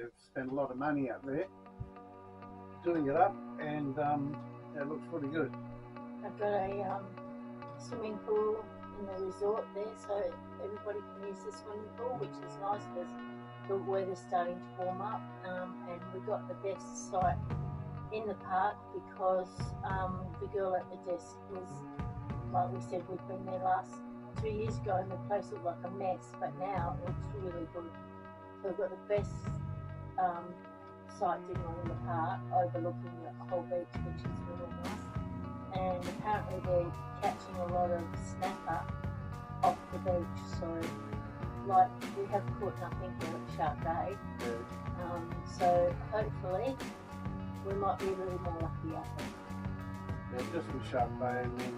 They've spent a lot of money up there doing it up, and it looks pretty good. I've got a swimming pool in the resort there, so everybody can use the swimming pool, which is nice because the weather's starting to warm up, and we got the best site in the park because the girl at the desk was, like we said, we'd been there last 2 years ago and the place looked like a mess, but now it looks really good. So we've got the best site dinner in the park overlooking the whole beach, which is really nice. And apparently they're catching a lot of snapper off the beach, so like we have caught nothing here at Shark Day. So hopefully we might be a little more lucky out there. Yeah, just with Shark Bay, and then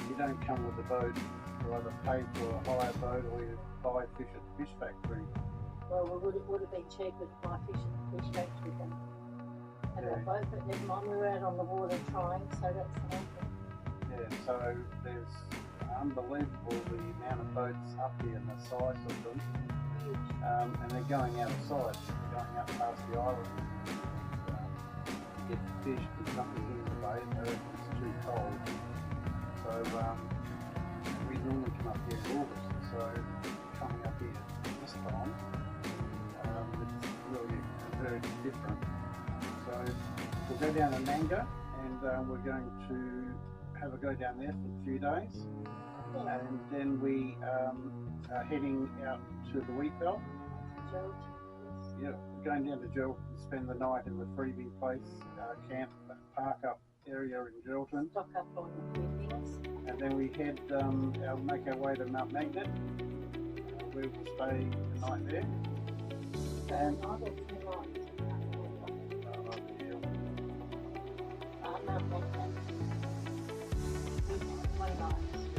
you don't come with the boat. You either pay for a hire boat or you buy fish at the fish factory. Well, it would have been cheaper to buy fish at the fish factory than have a boat, but never mind, we were out on the water trying, so that's the main thing. Yeah, so there's unbelievable the amount of boats up here and the size of them. Huge. And they're going outside, they're going out past the island. Get fish and something in the bay, it's too cold. So we normally come up here in August, so coming up here this time, it's really very different. So we'll go down to Manga, and we're going to have a go down there for a few days, and then we are heading out to the wheat belt. Yeah, we're going down to Geraldton to spend the night in the freebie place, camp, park up area in Geraldton. Stock up on a few things. And then we head, make our way to Mount Magnet, where we'll stay the night there. And Mount Magnet.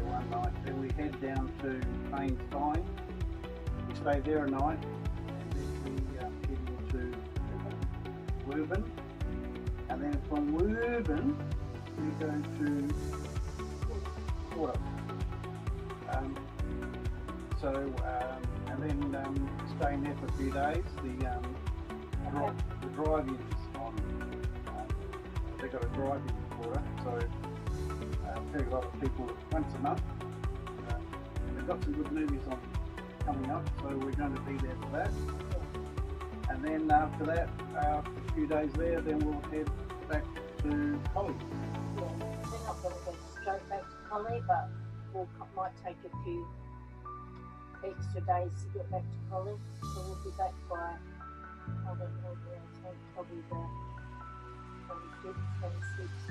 One night. Then we head down to Plains Vine. We stay there a night, and then we head into Woburn. And then from Woburn, we go to Water. And then staying there for a few days. The drive-ins on, they've got a drive-in quarter, so very a lot of people once a month. And they've got some good movies on coming up, so we're going to be there for that. And then after that, after a few days there, then we'll head back to Collie. Yeah, we're not going to go straight back to Collie, but we might take a few extra days to get back to Collie. So we'll be back by, I don't know, probably the 25th, 26th.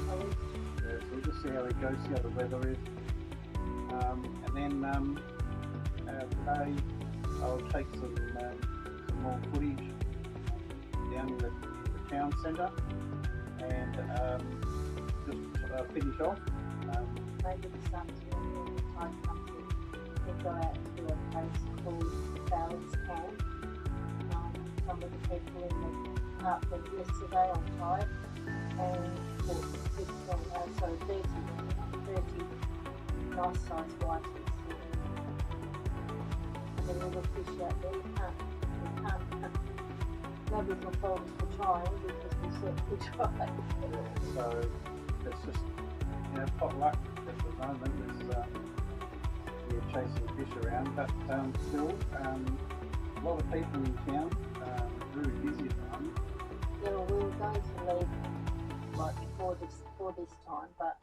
Collie. Yeah, so we'll just see how it goes, see how the weather is. And then today I'll take some more footage down in the town centre, and just finish off. Maybe this afternoon when the time comes in, we'll go out to a place called Balance Camp. Some of the people in the park went yesterday on Tide and bought 30 nice sized whiteys. And the little fish out there, we can't nobody can fault us for trying because we certainly tried. So it's just, potluck at the moment. We're chasing fish around, but still a lot of people in town, very busy at the moment. Yeah, well, we were going to leave like before this time, but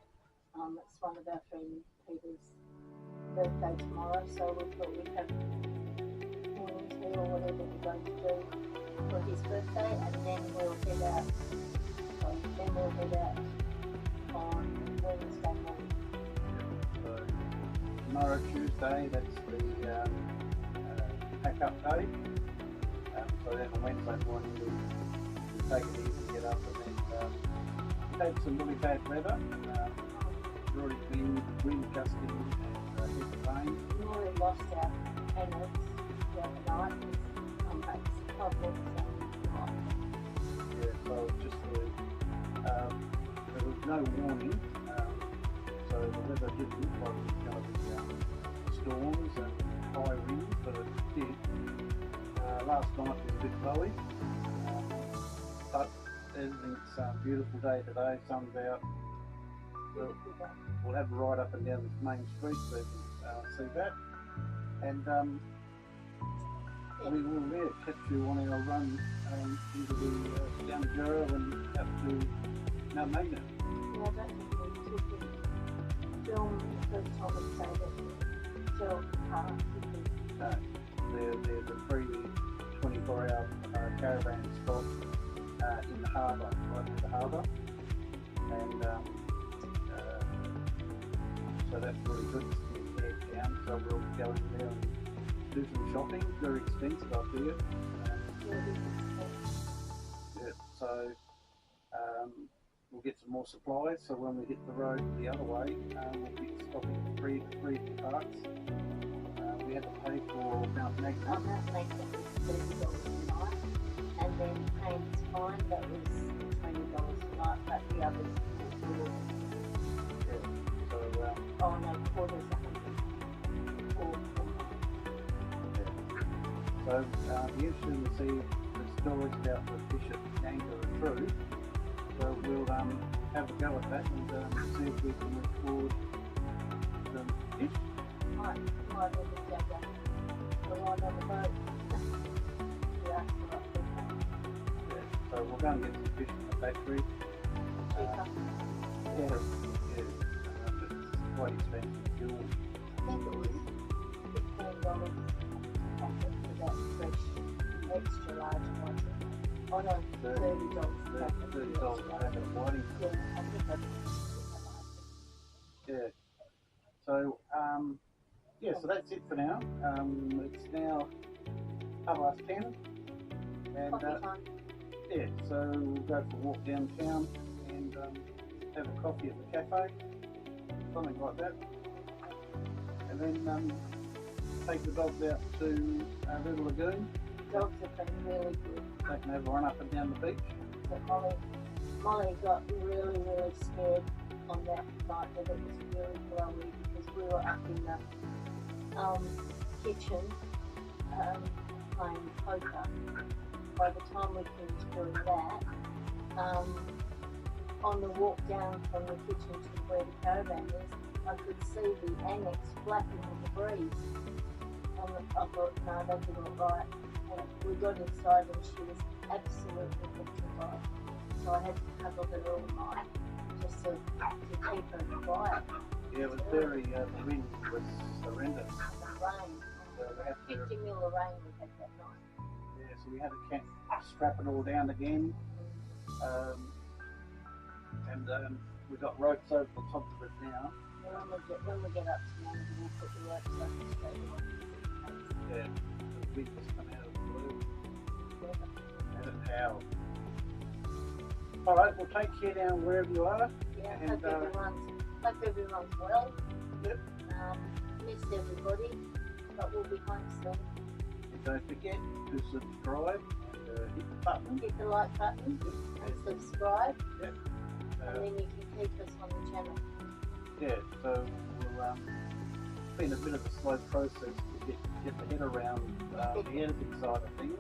it's one of our friend Peter's birthday tomorrow, so we thought we'd have morning tea or whatever we're going to do for his birthday, and then we'll head out. On Wednesday morning. So tomorrow, Tuesday, that's the pack-up day. So then on Wednesday morning we take it easy, get up, and then we've had some really bad weather. We've already been wind gusting and heavy rain. We nearly lost our canoes the other night. Yeah, so just there was no warning, so the weather didn't look like it was going to be storms and high winds, but it did. Last night was a bit blowy, but everything's a beautiful day today. Sun's out. We'll have a ride up and down this main street so you can see that. And we will catch you on our run into the down Jura and up to Mount Magnet. Yeah, I don't think we took the film the first time we stayed at the park. No, there's a free 24-hour caravan stop in the harbour, right near the harbour. And so that's really good to see there down. So we'll go in there and do some shopping. Very expensive up here. Yeah, so we'll get some more supplies. So when we hit the road the other way, we'll be stopping at three parks. We had to pay for Mount Magnet. Mount Magnet was $30 a night, and then Payne's Fine, that was $20 a night, but the others were oh no, quarters So be interesting to see the stories about the fish at Nanga are true. So we'll have a go at that and see if we can record some fish. might have been down the line on the boat. Yeah, So we'll go and get some fish from the factory. cheaper. Yeah. It's quite expensive fuel. I think it was $15 packet for that fresh extra large one. Oh no, $30 packet. $30 packet of whiting. Yeah, I think that's Yeah. So so that's it for now. It's now 10:30, and coffee time. yeah, so we'll go for a walk downtown and have a coffee at the cafe, something like that, and then take the dogs out to River Lagoon. Dogs have been really good. They can have a run up and down the beach. But Molly got really, really scared on that night that it was really blowy because we were up in the kitchen playing poker. By the time we finished doing that, on the walk down from the kitchen to where the caravan is, I could see the annex flapping in the breeze. And I thought, no, that didn't look right. And we got inside and she was absolutely petrified. So I had to cuddle her all night just to keep her quiet. Yeah, it was very, the wind was horrendous. The rain. So we had to, 50 mil of rain we had that night. yeah, so we had to strap it all down again. And we got ropes over the top of it now. When we get up to Mount, we'll put the ropes over straight away. Yeah, the wind was coming out of the blue. And it howled. Alright, well take care down wherever you are. Yeah, And, hope everyone's well. Yep. Miss everybody, but we'll be home soon. And don't forget to subscribe and hit the button. Hit the like button and subscribe, Yep. and then you can keep us on the channel. Yeah, so we'll, it's been a bit of a slow process to get the head around the editing side of things.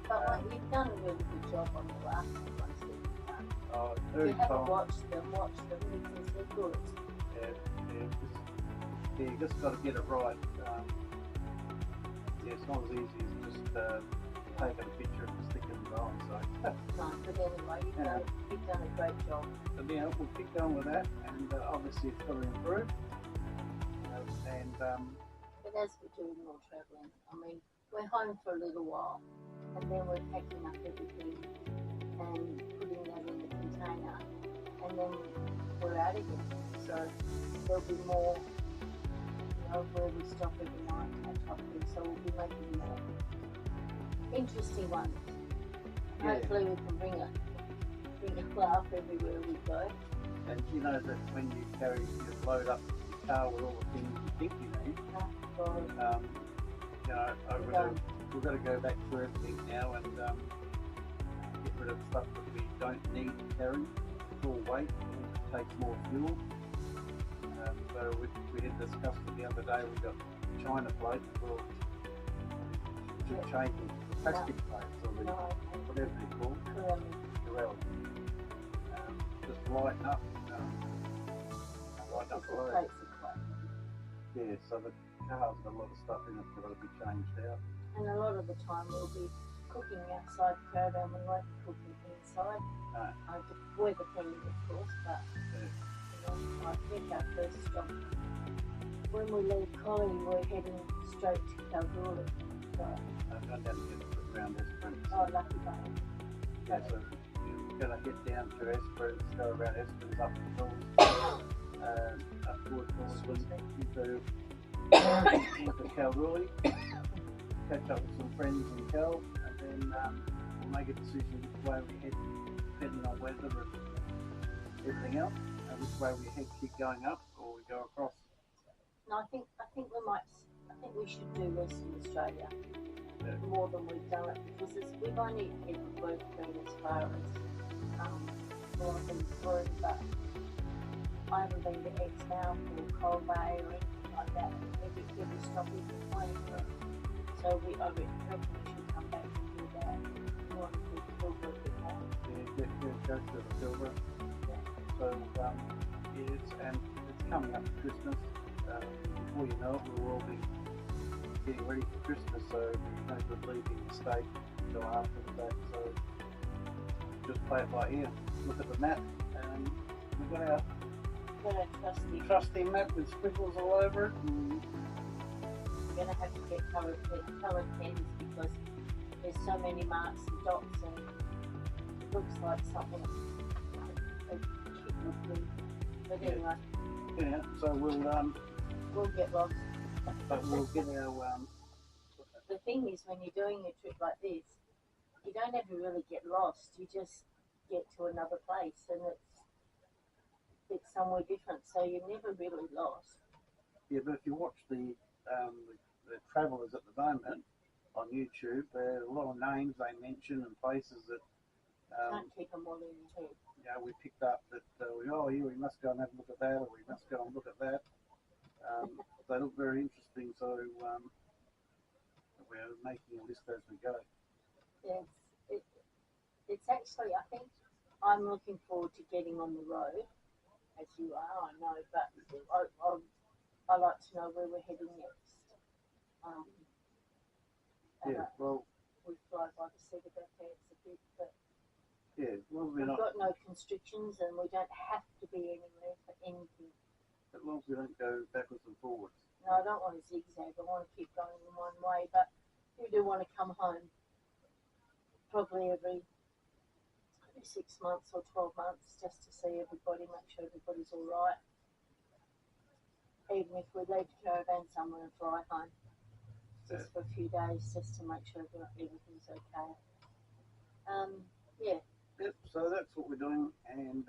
But you've done a really good job on the last ones that you've done. If If you you haven't watched them because they're good. You just got to get it right. It's not as easy as just taking a picture and sticking it on. So, No, but anyway, you've done a great job. but yeah, we'll keep going with that, and obviously it's got to improve. But as we're doing more travelling, I mean, we're home for a little while, and then we're packing up everything and putting that in the container, and then we're out again. So there'll be more, where we stop every night and that type of thing. So we'll be making more interesting ones. Yeah. Hopefully we can bring a laugh everywhere we go. And you know that when you load up your car with all the things you think you need, we've got to go back through everything now and get rid of stuff that we don't need to carry. It's all weight, it takes more fuel. So we had discussed it the other day. We got China plate, we'll change the plastic plates or the, whatever they're called, Corral. Just lighten up, lighten up the load. Yeah, so the car's got a lot of stuff in it that's got to be changed out. And a lot of the time we'll be cooking outside the caravan, we won't be cooking inside. No. We're depending, of course, but I think our first stop, when we leave Collie, we're heading straight to Kalgoorlie. So, I'm going down to get around Esperance. oh, lucky bay. Yeah, so you're going to get down to Esperance, go around Esperance up the hills, up towards Northland, into Kalgoorlie, catch up with some friends in Cal, and then we'll make a decision which way we head, depending on weather and everything else, and which way we head, keep going up, or we go across. No, I think we should do Western Australia more than we've done it, because we've only ever been as far as Northern Victoria, but I haven't been to Exmouth or Coal Bay or anything like that. Every stop is between. So I reckon we should come back and do that. We want to do Pilbara a bit more. Yeah, go to the Pilbara. Yeah. So and it's coming up to Christmas. Before you know it, we'll all be getting ready for Christmas. So no good leaving the state until after that. So just play it by ear. Look at the map, and we've got our trusty map with squiggles all over it. And we're going to have to get coloured pens because there's so many marks and dots, and it looks like something a kid would do. But anyway. Yeah, so we'll get lost. But we'll get our The thing is, when you're doing a trip like this, you don't ever really get lost. You just get to another place, and it's somewhere different, so you're never really lost. Yeah, but if you watch the travellers at the moment on YouTube, there are a lot of names they mention and places that can't keep them all in your head. Yeah, we picked up that we must go and have a look at that, or we must go and look at that. They look very interesting, so we're making a list as we go. Yes, it's actually, I think I'm looking forward to getting on the road, as you are, I know, but I like to know where we're heading next. We fly by the seat of our pants a bit, but we've got no constrictions, and we don't have to be anywhere for anything. As long as we don't go backwards and forwards. No, I don't want to zigzag. I want to keep going in one way, but we do want to come home probably every 6 months or 12 months just to see everybody, make sure everybody's all right. Even if we leave the caravan somewhere and fly home, just for a few days, just to make sure everything's okay. Yep, so that's what we're doing, and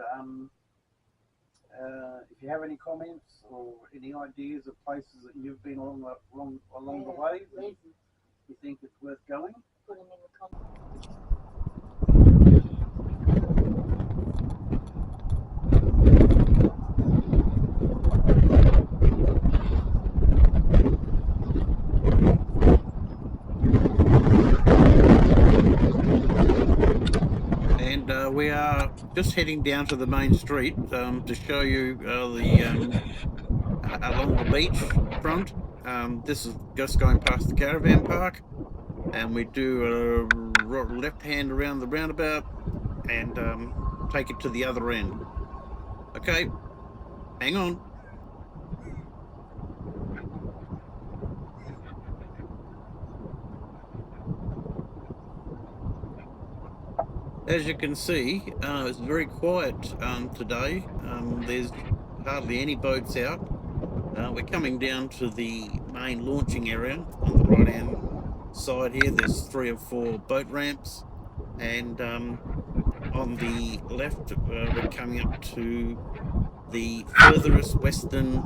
if you have any comments or any ideas of places that you've been along the way, you think it's worth going, put them in the comments. And we are just heading down to the main street to show you along the beach front. This is just going past the caravan park, and we do a left hand around the roundabout and take it to the other end. Okay, hang on. As you can see, it's very quiet today. There's hardly any boats out. We're coming down to the main launching area on the right hand side here. There's 3 or 4 boat ramps, and on the left we're coming up to the furthest western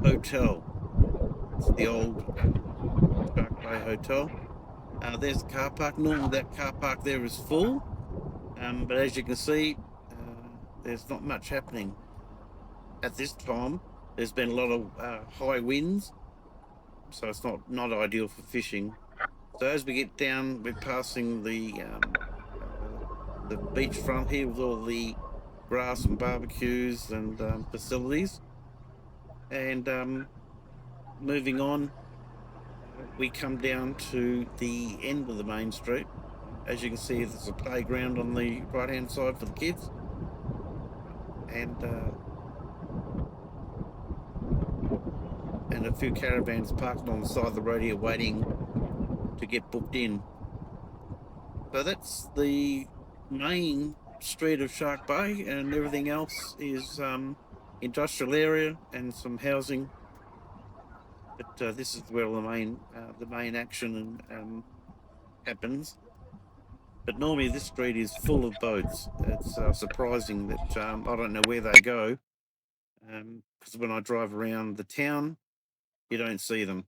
hotel. It's the old Shark Bay Hotel. There's the car park. Normally that car park there is full, but as you can see, there's not much happening at this time. There's been a lot of high winds, so it's not ideal for fishing. So as we get down, we're passing the beachfront here with all the grass and barbecues and facilities, and moving on, we come down to the end of the main street. As you can see, there's a playground on the right-hand side for the kids, and a few caravans parked on the side of the road here waiting to get booked in. So that's the main street of Shark Bay, and everything else is industrial area and some housing. But this is where the main action happens. But normally this street is full of boats. It's surprising that I don't know where they go, because when I drive around the town, you don't see them.